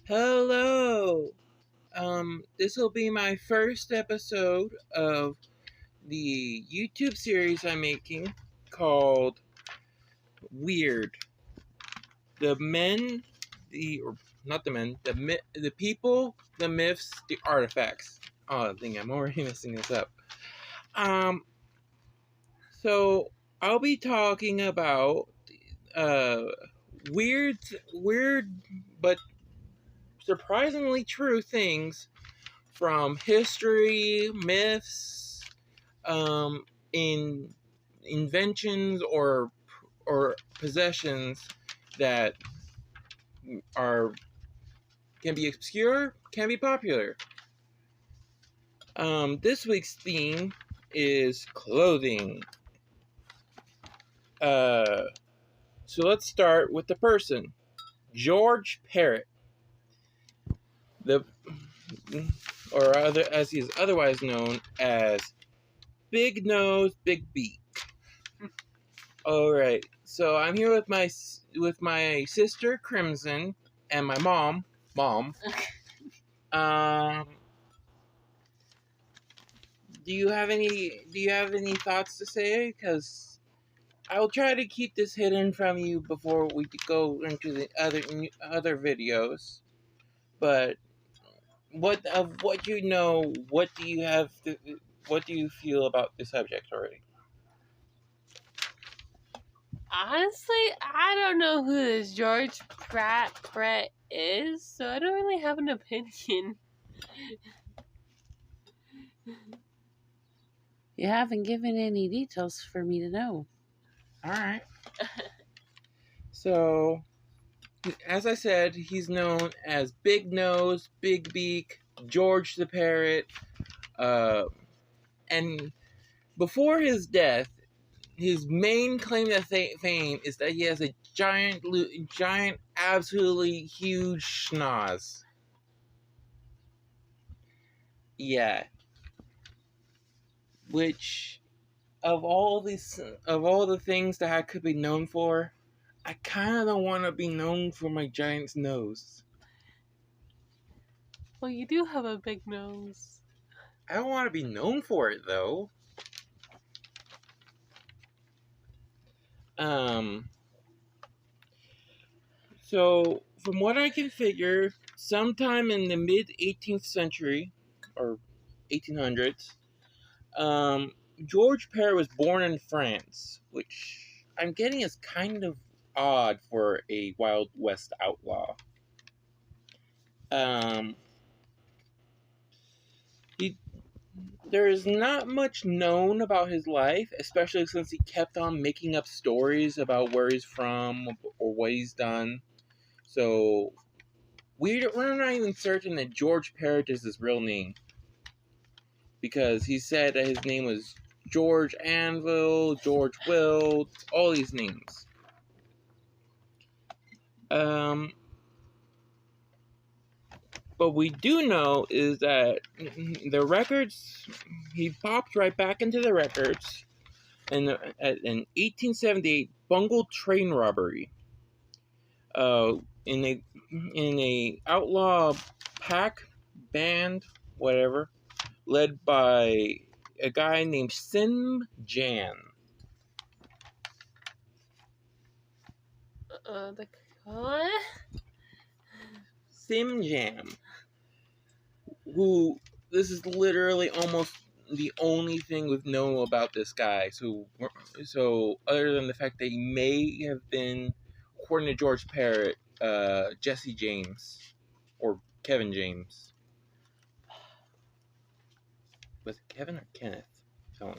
Hello. This will be my first episode of the YouTube series I'm making called Weird. The men, or not the men, the people, the myths, the artifacts. Oh, I think I'm already messing this up. Um, so I'll be talking about uh weird, but surprisingly true things from history, myths, in inventions or possessions that are can be obscure, can be popular. This week's theme is clothing. Uh, so let's start with the person, George Parrott, the or other as he is otherwise known as Big Nose, Big Beak. All right, so I'm here with my sister Crimson and my mom. Um, do you have any thoughts to say? Because I'll try to keep this hidden from you before we go into the other videos. But what you know, what do you feel about the subject already? Honestly, I don't know who this George Pratt is, so I don't really have an opinion. You haven't given any details for me to know. All right. So, as I said, he's known as Big Nose, Big Beak, George the Parrot, and before his death, his main claim to fame is that he has a giant, absolutely huge schnoz. Yeah, which of all the things that I could be known for, I kind of don't want to be known for my giant nose. Well, you do have a big nose. I don't want to be known for it though. So from what I can figure, sometime in the mid 18th century or 1800s, George Parrott was born in France, which I'm getting is kind of odd for a Wild West outlaw. He There is not much known about his life, especially since he kept on making up stories about where he's from or what he's done. So we're not even certain that George Parrott is his real name, because he said that his name was George Anvil, George Will, all these names. But we do know is that the records, he popped right back into the records in 1878 bungled train robbery. In a outlaw pack band, whatever, led by a guy named Sim Jan. The what? Sim Jam, who this is literally almost the only thing we've known about this guy. So other than the fact that he may have been, according to George Parrott, Jesse James or Kevin James. Was it Kevin or Kenneth? I don't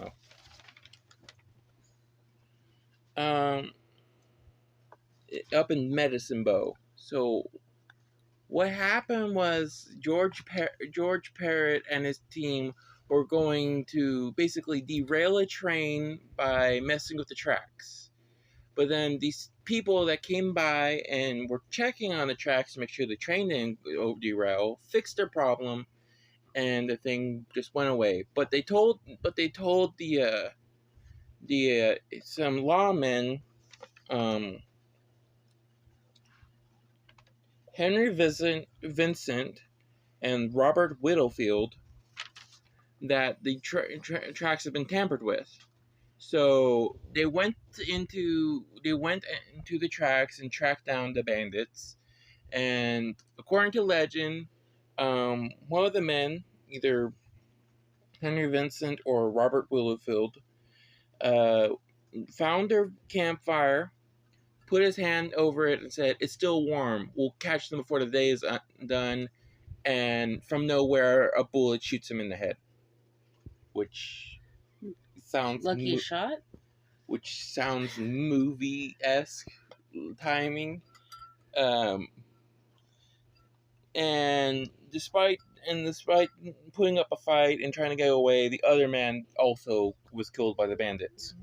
know. Up in Medicine Bow. So what happened was George Parrott and his team were going to basically derail a train by messing with the tracks. But then these people that came by and were checking on the tracks to make sure the train didn't derail fixed their problem, and the thing just went away. But they told the some lawmen, Henry Vincent and Robert Whittlefield that the tracks have been tampered with. So they went into the tracks and tracked down the bandits. And according to legend, one of the men, either Henry Vincent or Robert Whittlefield, uh, found their campfire, put his hand over it, and said, "It's still warm. We'll catch them before the day is done." And from nowhere, a bullet shoots him in the head, which sounds Lucky shot? which sounds movie-esque timing. Um, and despite putting up a fight and trying to get away, the other man also was killed by the bandits.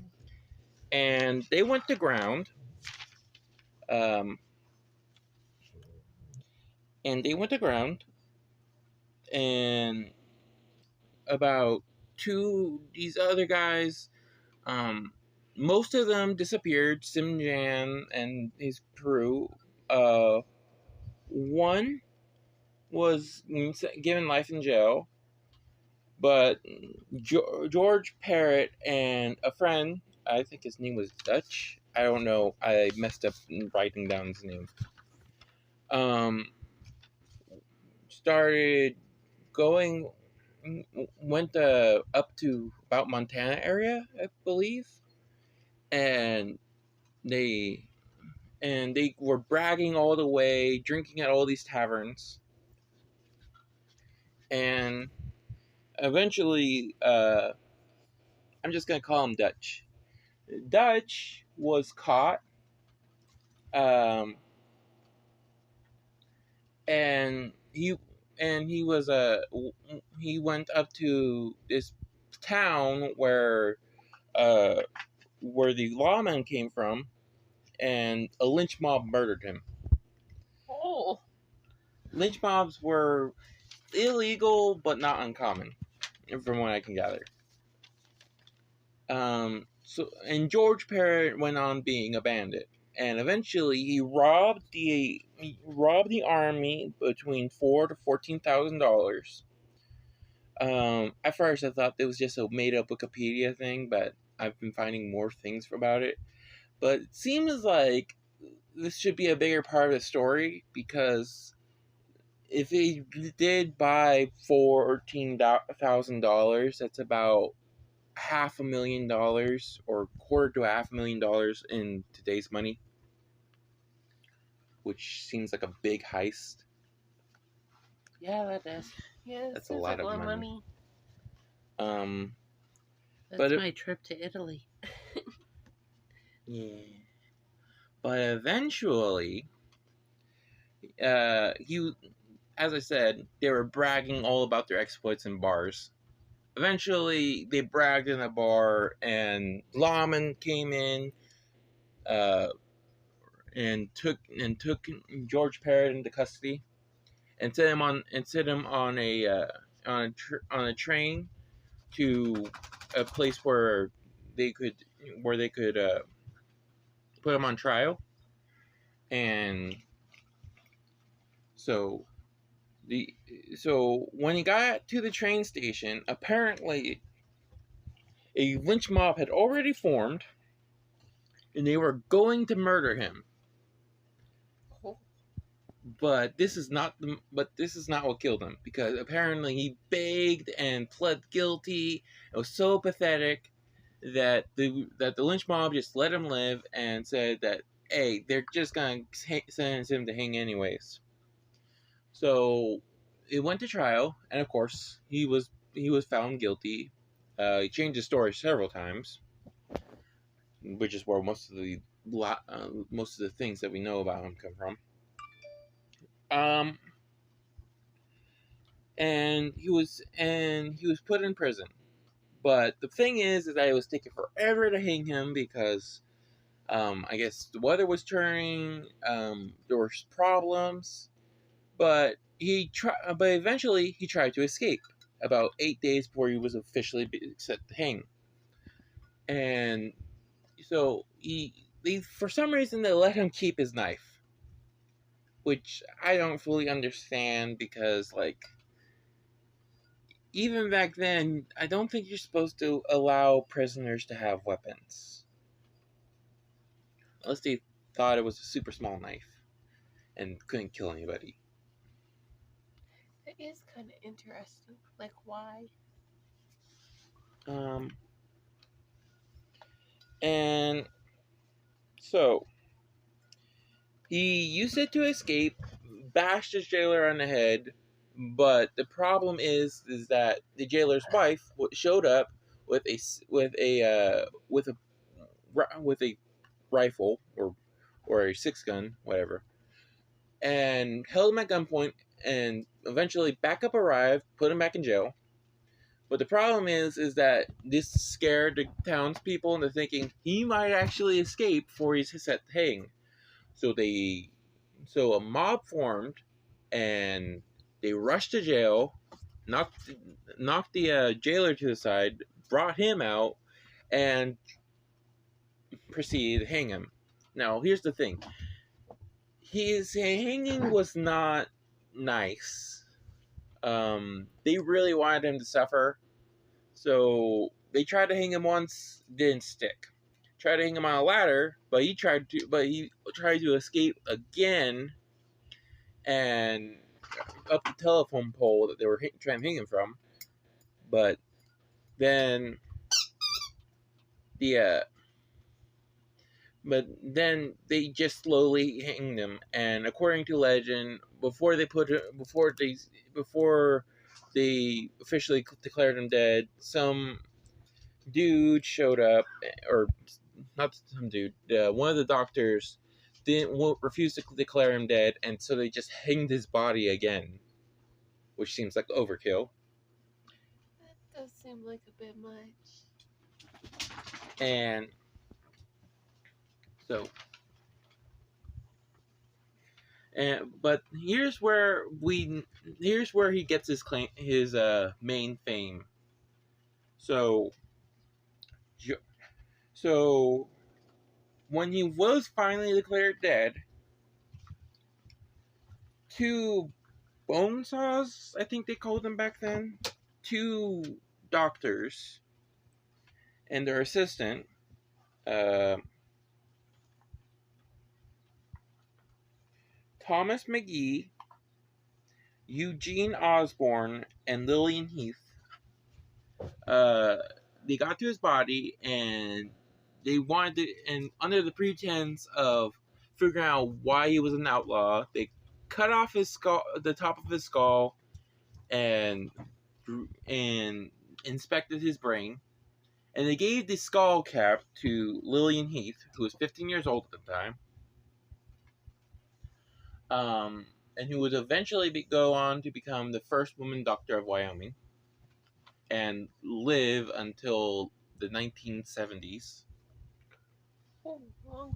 And they went to ground. Um, and they went to ground, and about these other guys, most of them disappeared. Simjan and his crew. One was given life in jail, but George Parrott and a friend, I think his name was Dutch. I don't know. I messed up writing down his name. Started going, went up to about Montana area, I believe, and they were bragging all the way, drinking at all these taverns, and eventually, I'm just gonna call him Dutch. Dutch was caught, um, and he was he went up to this town where the lawman came from, and a lynch mob murdered him. Oh. Lynch mobs were illegal, but not uncommon, from what I can gather. And George Parrott went on being a bandit, and eventually he robbed the army between $4,000 to $14,000. At first I thought it was just a made up Wikipedia thing, but I've been finding more things about it. But it seems like this should be a bigger part of the story, because if he did buy $14,000, that's about $500,000 or quarter to $500,000 in today's money, which seems like a big heist. Yeah, that does. Yeah, That's a lot of money. That's but my trip to Italy. Yeah. But eventually, as I said, they were bragging all about their exploits in bars. Eventually, they bragged in a bar, and lawman came in, and took George Parrott into custody, and set him on a train to a place where they could put him on trial. And so when he got to the train station, apparently a lynch mob had already formed, and they were going to murder him. But this is not what killed him, because apparently he begged and pled guilty. It was so pathetic that the lynch mob just let him live and said that, hey, they're just gonna sentence him to hang anyways. So it went to trial, and of course he was found guilty. He changed his story several times, which is where most of the things that we know about him come from. And he was put in prison. But the thing is that it was taking forever to hang him, because I guess the weather was turning. There were problems, but eventually he tried to escape about 8 days before he was officially set to hang. And so for some reason they let him keep his knife. which I don't fully understand because, like, even back then, I don't think you're supposed to allow prisoners to have weapons. Unless they thought it was a super small knife and couldn't kill anybody. It is kind of interesting. Like, why? And so, he used it to escape, bashed his jailer on the head, but the problem is that the jailer's wife showed up with a rifle or a six gun, whatever, and held him at gunpoint. And eventually, backup arrived, put him back in jail. But the problem is that this scared the townspeople into thinking he might actually escape before he's set to hang. So a mob formed, and they rushed to jail, knocked the jailer to the side, brought him out, and proceeded to hang him. Now, here's the thing: his hanging was not nice. They really wanted him to suffer, so they tried to hang him once, didn't stick. Tried to hang him on a ladder, but he tried to escape again, and up the telephone pole that they were trying to hang him from. But then the but then they just slowly hanged him. And according to legend, before they officially declared him dead, some dude showed up, or not some dude, one of the doctors refused to declare him dead, and so they just hanged his body again, which seems like overkill. That does seem like a bit much. And so, but here's where he gets his main fame. So when he was finally declared dead, two bone saws, I think they called them back then, two doctors and their assistant, Thomas McGee, Eugene Osborne, and Lillian Heath, they got to his body, and they wanted to, and under the pretense of figuring out why he was an outlaw, they cut off his skull, the top of his skull, and inspected his brain. And they gave the skull cap to Lillian Heath, who was 15 years old at the time. And who would eventually go on to become the first woman doctor of Wyoming and live until the 1970s. Oh, long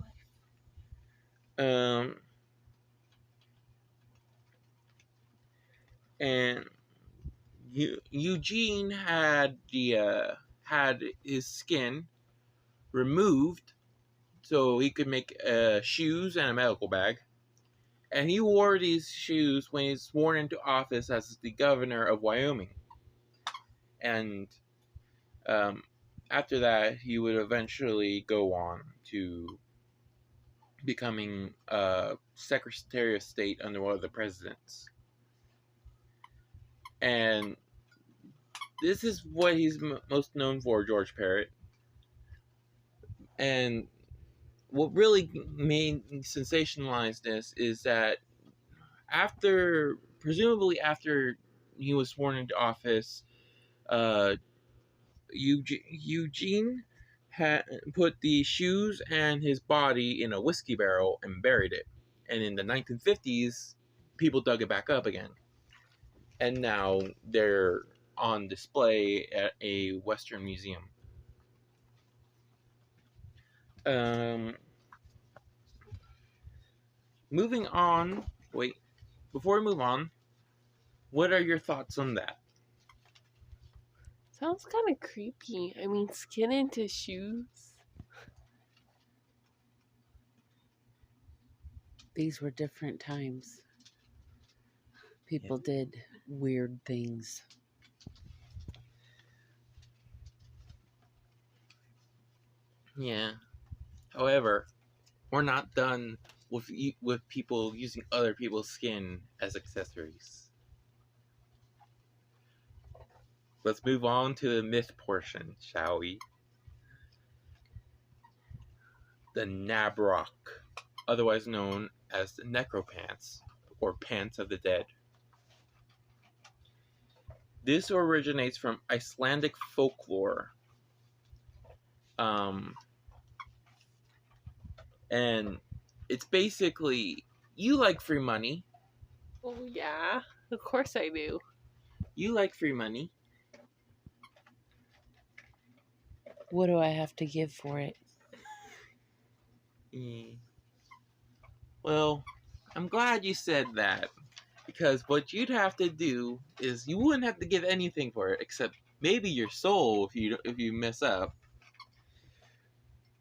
life. And Eugene had his skin removed so he could make shoes and a medical bag. And he wore these shoes when he was sworn into office as the governor of Wyoming. And after that, he would eventually go on to becoming Secretary of State under one of the presidents. And this is what he's most known for, George Parrott. And what really made sensationalized this is that presumably after he was sworn into office, Eugene had put the shoes and his body in a whiskey barrel and buried it. And in the 1950s, people dug it back up again. And now they're on display at a Western museum. Moving on. Wait, before we move on, what are your thoughts on that? Sounds kind of creepy. I mean, skin into shoes. These were different times. People did weird things. Yeah. However, we're not done with people using other people's skin as accessories. Let's move on to the myth portion, shall we? The Nabrok, otherwise known as the necropants, or pants of the dead. This originates from Icelandic folklore. And it's basically, you like free money. Oh, yeah. Of course I do. You like free money. What do I have to give for it? Well, I'm glad you said that. Because what you'd have to do is you wouldn't have to give anything for it, except maybe your soul if you mess up.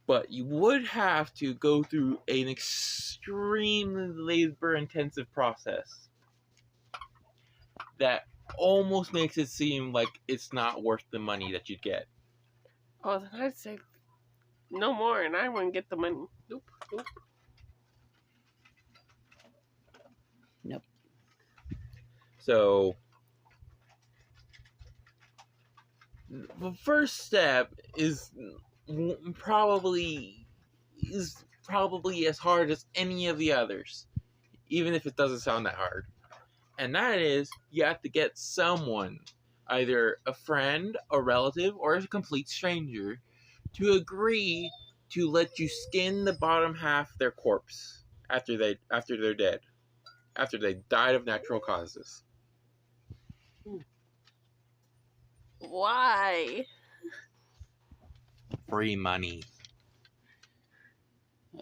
But you would have to go through an extremely labor-intensive process that almost makes it seem like it's not worth the money that you'd get. Oh, then I'd say no more, and I wouldn't get the money. Nope. Nope. So the first step is probably as hard as any of the others, even if it doesn't sound that hard. And that is, you have to get someone, either a friend, a relative, or a complete stranger, to agree to let you skin the bottom half of their corpse after they're dead, after they died of natural causes. Why? Free money.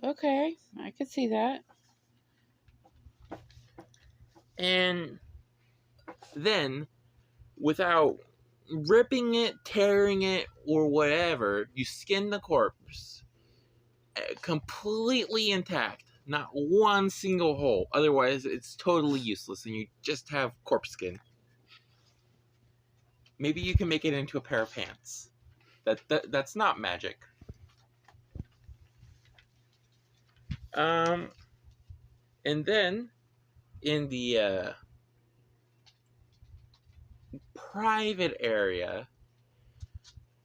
Okay, I could see that. And then, without ripping it, tearing it, or whatever, you skin the corpse completely intact. Not one single hole. Otherwise, it's totally useless and you just have corpse skin. Maybe you can make it into a pair of pants. That's not magic. And then in the private area,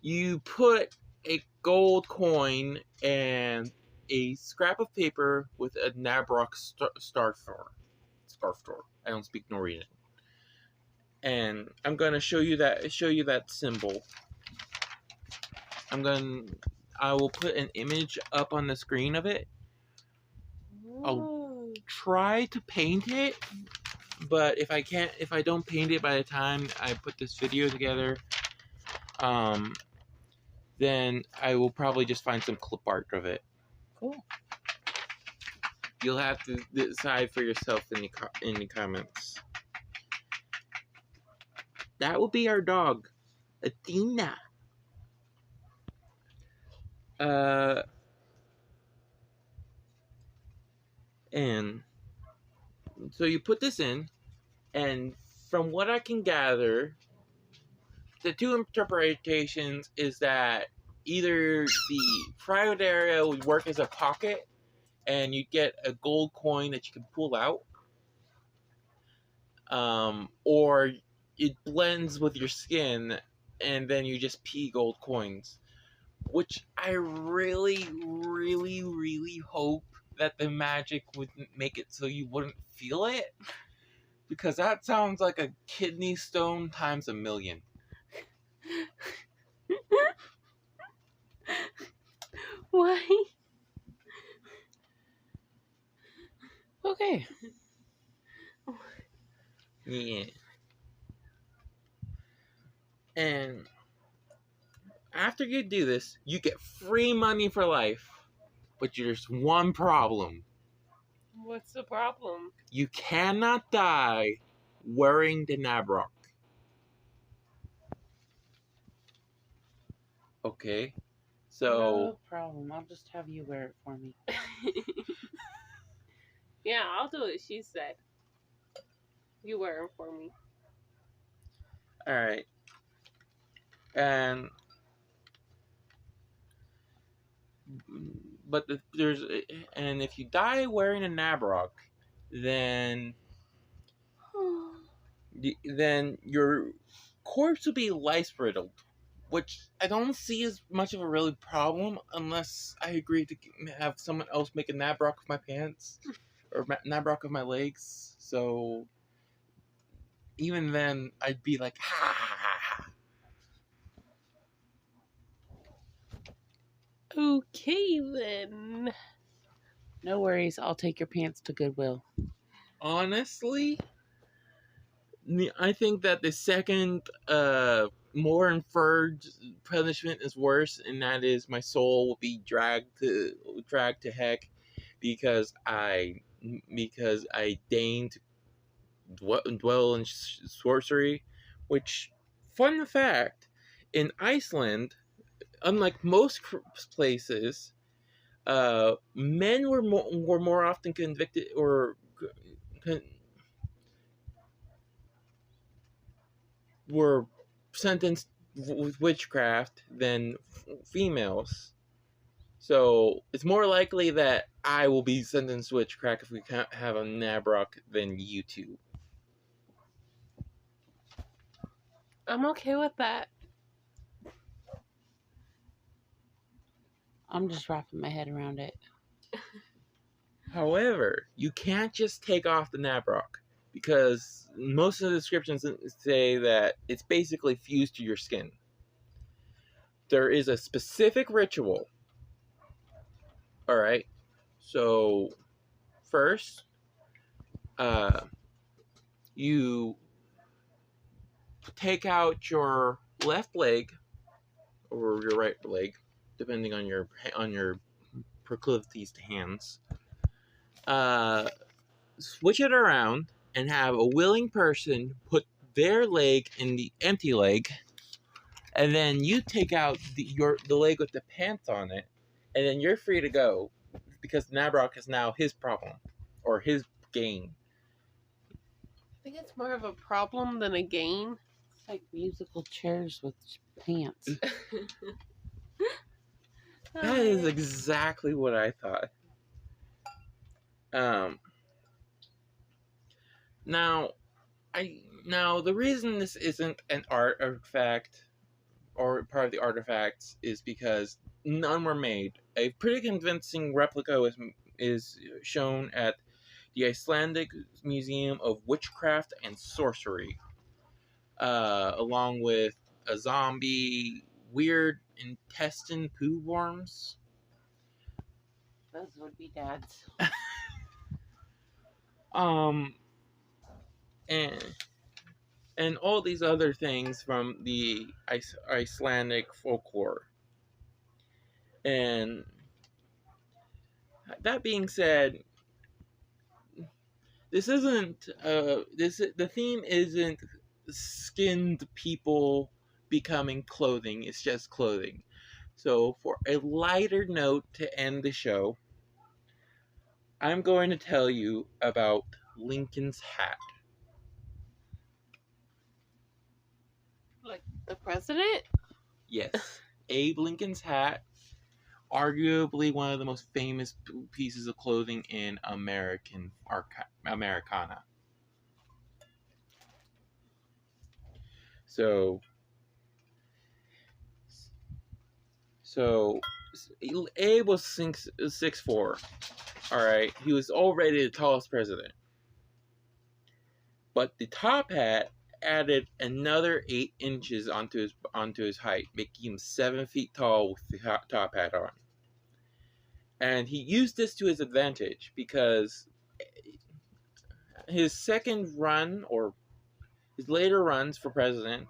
you put a gold coin and a scrap of paper with a Nabrok scarf door. I don't speak Norwegian. And I'm gonna show you that symbol. I will put an image up on the screen of it. I'll try to paint it, but if I don't paint it by the time I put this video together, then I will probably just find some clip art of it. Cool. You'll have to decide for yourself in the comments. That will be our dog, Athena. And so you put this in, and from what I can gather, the two interpretations is that either the private area would work as a pocket, and you get a gold coin that you can pull out, or it blends with your skin, and then you just pee gold coins. Which I really, really, really hope that the magic wouldn't make it so you wouldn't feel it. Because that sounds like a kidney stone times a million. Why? Okay. Yeah. And after you do this, you get free money for life. But there's one problem. What's the problem? You cannot die wearing the Nabrok. Okay? So... No problem. I'll just have you wear it for me. Yeah, I'll do what she said. You wear them for me. All right. And but there's and if you die wearing a Nabrok, then your corpse will be lice riddled, which I don't see as much of a really problem unless I agree to have someone else make a Nabrok of my pants or Nabrok of my legs. So even then, I'd be like, ha ha ha ha. Okay then. No worries. I'll take your pants to Goodwill. Honestly, I think that the second, more inferred punishment is worse, and that is my soul will be dragged to heck because I deigned dwell in sorcery. Which, fun fact, in Iceland, unlike most places, men were more often convicted or were sentenced with witchcraft than females. So it's more likely that I will be sentenced to witchcraft if we can't have a Nabrok than you two. I'm okay with that. I'm just wrapping my head around it. However, you can't just take off the Nabrok because most of the descriptions say that it's basically fused to your skin. There is a specific ritual. All right. So first, you take out your left leg or your right leg, depending on your proclivities to hands. Switch it around and have a willing person put their leg in the empty leg, and then you take out the leg with the pants on it, and then you're free to go because Nabrok is now his problem or his gain. I think it's more of a problem than a gain. It's like musical chairs with pants. That is exactly what I thought. Now the reason this isn't an artifact or part of the artifacts is because none were made. A pretty convincing replica is shown at the Icelandic Museum of Witchcraft and Sorcery, along with a zombie, weird intestine poo worms. Those would be Dad's. And all these other things from the Icelandic folklore. And that being said, this isn't the theme isn't skinned people becoming clothing. It's just clothing. So for a lighter note to end the show, I'm going to tell you about Lincoln's hat. Like the president? Yes, Abe Lincoln's hat, arguably one of the most famous pieces of clothing in Americana. So Abe was 6'4". All right, he was already the tallest president, but the top hat added another 8 inches onto his height, making him 7 feet tall with the top hat on. And he used this to his advantage because his second run or his later runs for president,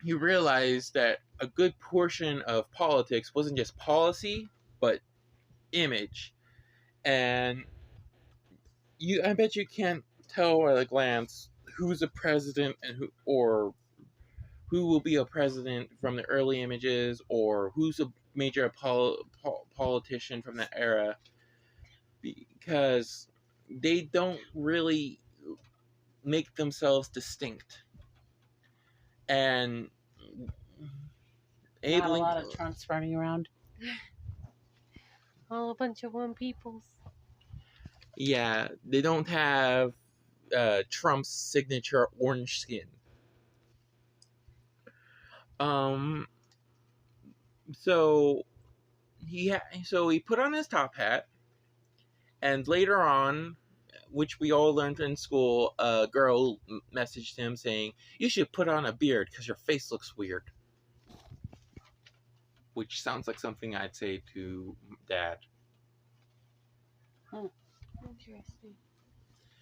he realized that a good portion of politics wasn't just policy, but image. And I bet you can't tell at a glance who's a president and who will be a president from the early images, or who's a major politician from that era, because they don't really make themselves distinct. And Abe Not a lot Lincoln, of Trunks running around. All a bunch of one peoples. yeah, they don't have Trump's signature orange skin. Um, so he put on his top hat, and later on, which we all learned in school, a girl messaged him saying, "You should put on a beard because your face looks weird." Which sounds like something I'd say to Dad. Interesting.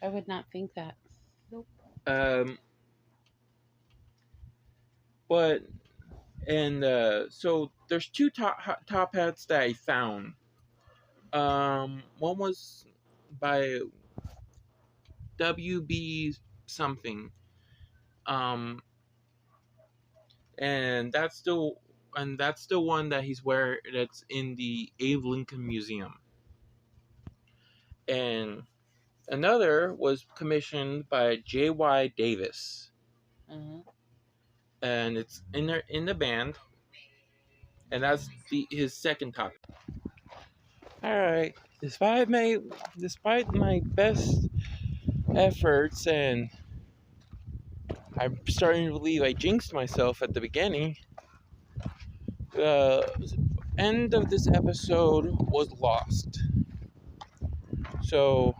I would not think that. Um, but so there's two top hats that I found. One was by WB something. Um, and that's the one that he's wearing. That's in the Abe Lincoln Museum. And another was commissioned by J.Y. Davis, and it's in the band, and that's his second top. All right, despite my best efforts, and I'm starting to believe I jinxed myself at the beginning. The end of this episode was lost. So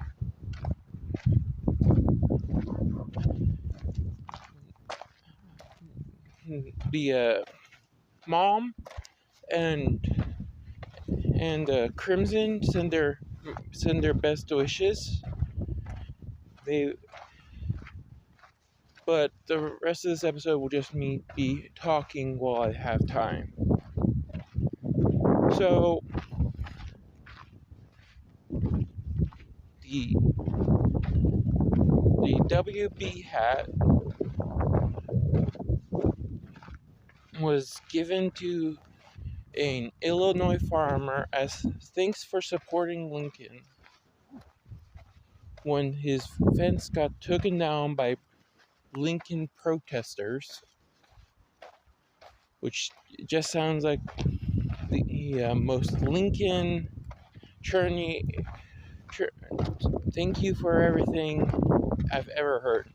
the mom and Crimson send their best wishes. But the rest of this episode will just me be talking while I have time. So the WB hat was given to an Illinois farmer as thanks for supporting Lincoln when his fence got taken down by Lincoln protesters, which just sounds like the most Lincoln churny. Thank you for everything I've ever heard.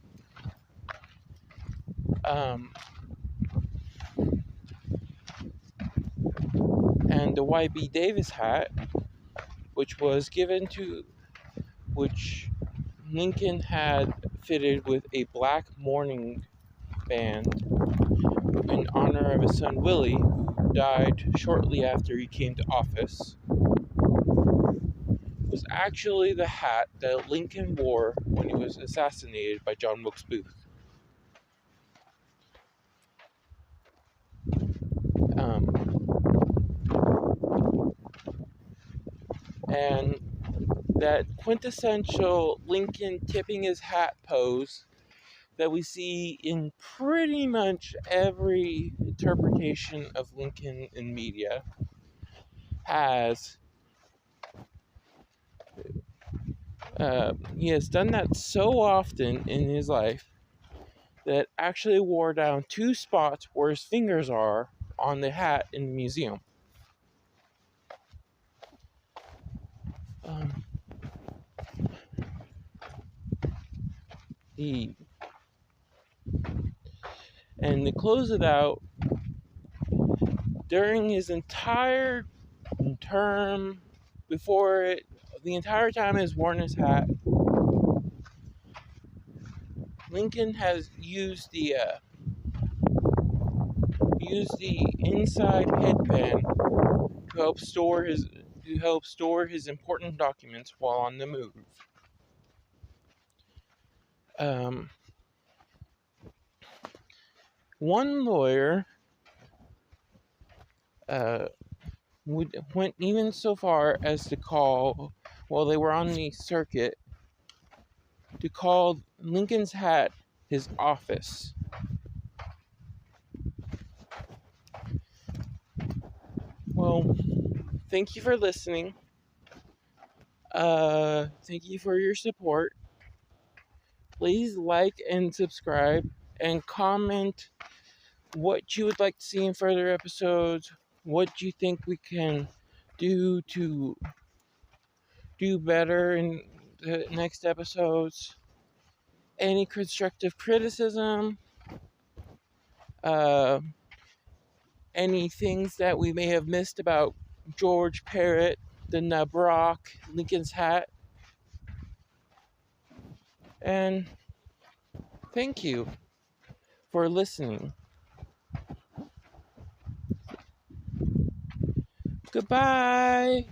And the YB Davis hat, which Lincoln had fitted with a black mourning band in honor of his son Willie, who died shortly after he came to office, was actually the hat that Lincoln wore when he was assassinated by John Wilkes Booth. And that quintessential Lincoln tipping his hat pose that we see in pretty much every interpretation of Lincoln in media he has done that so often in his life that actually wore down 2 spots where his fingers are on the hat in the museum. And to close it out, during his entire term, the entire time he's worn his hat, Lincoln has used the inside headband to help store his important documents while on the move. One lawyer went even so far as to call, while they were on the circuit, to call Lincoln's hat his office. Well, thank you for listening. Thank you for your support. Please like and subscribe and comment what you would like to see in further episodes, what you think we can do to do better in the next episodes, any constructive criticism, uh, any things that we may have missed about George Parrott, the Nabrok, Lincoln's hat, and thank you for listening. Goodbye.